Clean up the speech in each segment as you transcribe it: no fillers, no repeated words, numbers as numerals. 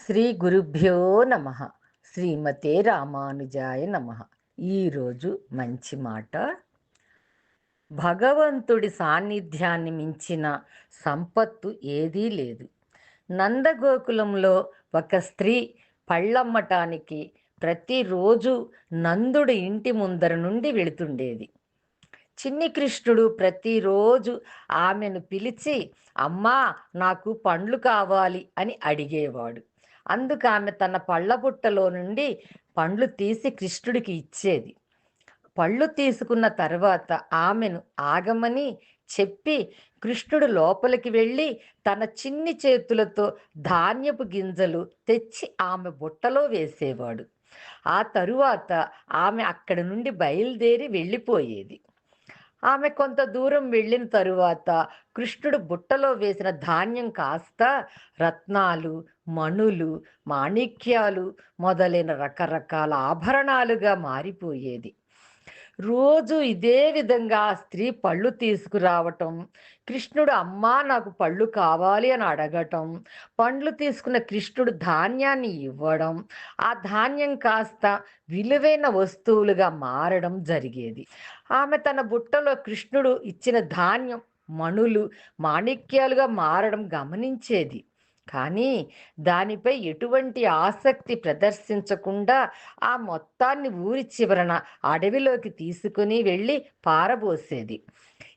శ్రీ గురుభ్యో నమ. శ్రీమతే రామానుజాయ నమ. ఈరోజు మంచి మాట. భగవంతుడి సాన్నిధ్యాన్ని మించిన సంపత్తు ఏదీ లేదు. నందగోకులంలో ఒక స్త్రీ పళ్ళమ్మటానికి ప్రతిరోజు నందుడి ఇంటి ముందర నుండి వెళుతుండేది. చిన్ని కృష్ణుడు ప్రతిరోజు ఆమెను పిలిచి, అమ్మా, నాకు పండ్లు కావాలి అని అడిగేవాడు. అందుకు ఆమె తన పళ్ళ బుట్టలో నుండి పండ్లు తీసి కృష్ణుడికి ఇచ్చేది. పళ్ళు తీసుకున్న తర్వాత ఆమెను ఆగమని చెప్పి కృష్ణుడు లోపలికి వెళ్ళి తన చిన్ని చేతులతో ధాన్యపు గింజలు తెచ్చి ఆమె బుట్టలో వేసేవాడు. ఆ తరువాత ఆమె అక్కడి నుండి బయలుదేరి వెళ్ళిపోయేది. ఆమె కొంత దూరం వెళ్ళిన తరువాత కృష్ణుడు బుట్టలో వేసిన ధాన్యం కాస్త రత్నాలు, మణులు, మాణిక్యాలు మొదలైన రకరకాల ఆభరణాలుగా మారిపోయేది. రోజు ఇదే విధంగా ఆ స్త్రీ పళ్ళు తీసుకురావటం, కృష్ణుడు అమ్మా, నాకు పళ్ళు కావాలి అని అడగటం, పండ్లు తీసుకున్న కృష్ణుడు ధాన్యాన్ని ఇవ్వడం, ఆ ధాన్యం కాస్త విలువైన వస్తువులుగా మారడం జరిగేది. ఆమె తన బుట్టలో కృష్ణుడు ఇచ్చిన ధాన్యం మణులు, మాణిక్యాలుగా మారడం గమనించేది. కానీ దానిపై ఎటువంటి ఆసక్తి ప్రదర్శించకుండా ఆ మొత్తాన్ని ఊరి చివరన అడవిలోకి తీసుకుని వెళ్ళి పారబోసేది.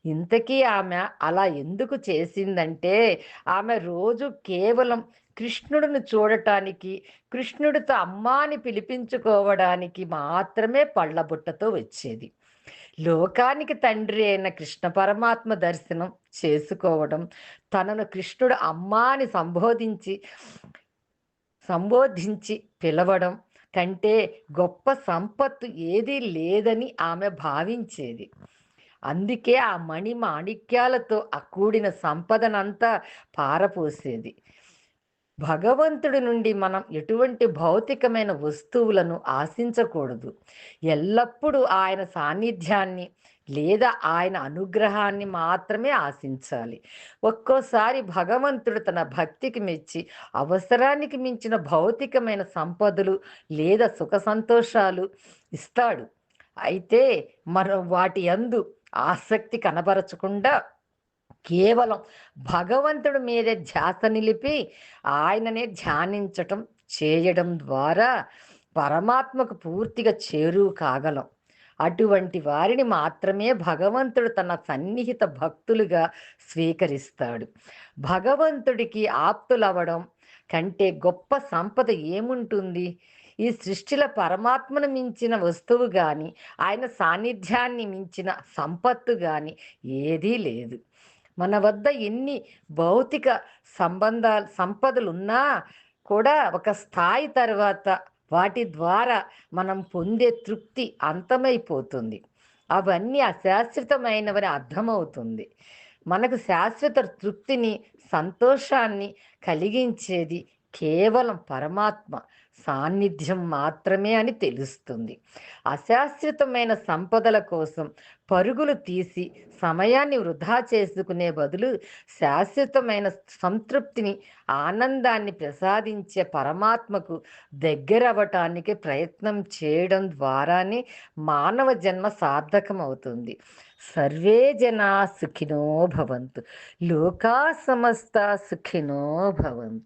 ఇంతకీ ఆమె అలా ఎందుకు చేసిందంటే, ఆమె రోజు కేవలం కృష్ణుడిని చూడటానికి, కృష్ణుడితో అమ్మా అని పిలిపించుకోవడానికి మాత్రమే పళ్ళబుట్టతో వచ్చేది. లోకానికి తండ్రి అయిన కృష్ణ పరమాత్మ దర్శనం చేసుకోవడం, తనను కృష్ణుడు అమ్మా అని సంబోధించి పిలవడం కంటే గొప్ప సంపత్తు ఏదీ లేదని ఆమె భావించేది. అందుకే ఆ మణి మాణిక్యాలతో కూడిన సంపదనంతా పారపోసేది. భగవంతుడి నుండి మనం ఎటువంటి భౌతికమైన వస్తువులను ఆశించకూడదు. ఎల్లప్పుడూ ఆయన సాన్నిధ్యాన్ని లేదా ఆయన అనుగ్రహాన్ని మాత్రమే ఆశించాలి. ఒక్కోసారి భగవంతుడు తన భక్తికి మెచ్చి అవసరానికి మించిన భౌతికమైన సంపదలు లేదా సుఖ సంతోషాలు ఇస్తాడు. అయితే మనం వాటి యందు ఆసక్తి కనబరచకుండా కేవలం భగవంతుడి మీదే ధ్యాస నిలిపి ఆయననే ధ్యానించటం చేయడం ద్వారా పరమాత్మకు పూర్తిగా చేరువు కాగలం. అటువంటి వారిని మాత్రమే భగవంతుడు తన సన్నిహిత భక్తులుగా స్వీకరిస్తాడు. భగవంతుడికి ఆప్తులవ్వడం కంటే గొప్ప సంపద ఏముంటుంది? ఈ సృష్టిలో పరమాత్మను మించిన వస్తువు కానీ, ఆయన సాన్నిధ్యాన్ని మించిన సంపత్తు కానీ ఏదీ లేదు. మన వద్ద ఎన్ని భౌతిక సంపదలున్నా కూడా ఒక స్థాయి తర్వాత వాటి ద్వారా మనం పొందే తృప్తి అంతమైపోతుంది. అవన్నీ అశాశ్వతమైనవని అర్థమవుతుంది. మనకు శాశ్వత తృప్తిని, సంతోషాన్ని కలిగించేది కేవలం పరమాత్మ సాన్నిధ్యం మాత్రమే అని తెలుస్తుంది. అశాశ్వతమైన సంపదల కోసం పరుగులు తీసి సమయాన్ని వృధా చేసుకునే బదులు శాశ్వతమైన సంతృప్తిని, ఆనందాన్ని ప్రసాదించే పరమాత్మకు దగ్గరవ్వటానికి ప్రయత్నం చేయడం ద్వారానే మానవ జన్మ సార్థకమవుతుంది. సర్వే జనా సుఖినో భవంతు. లోకా సమస్త సుఖినో భవంతు.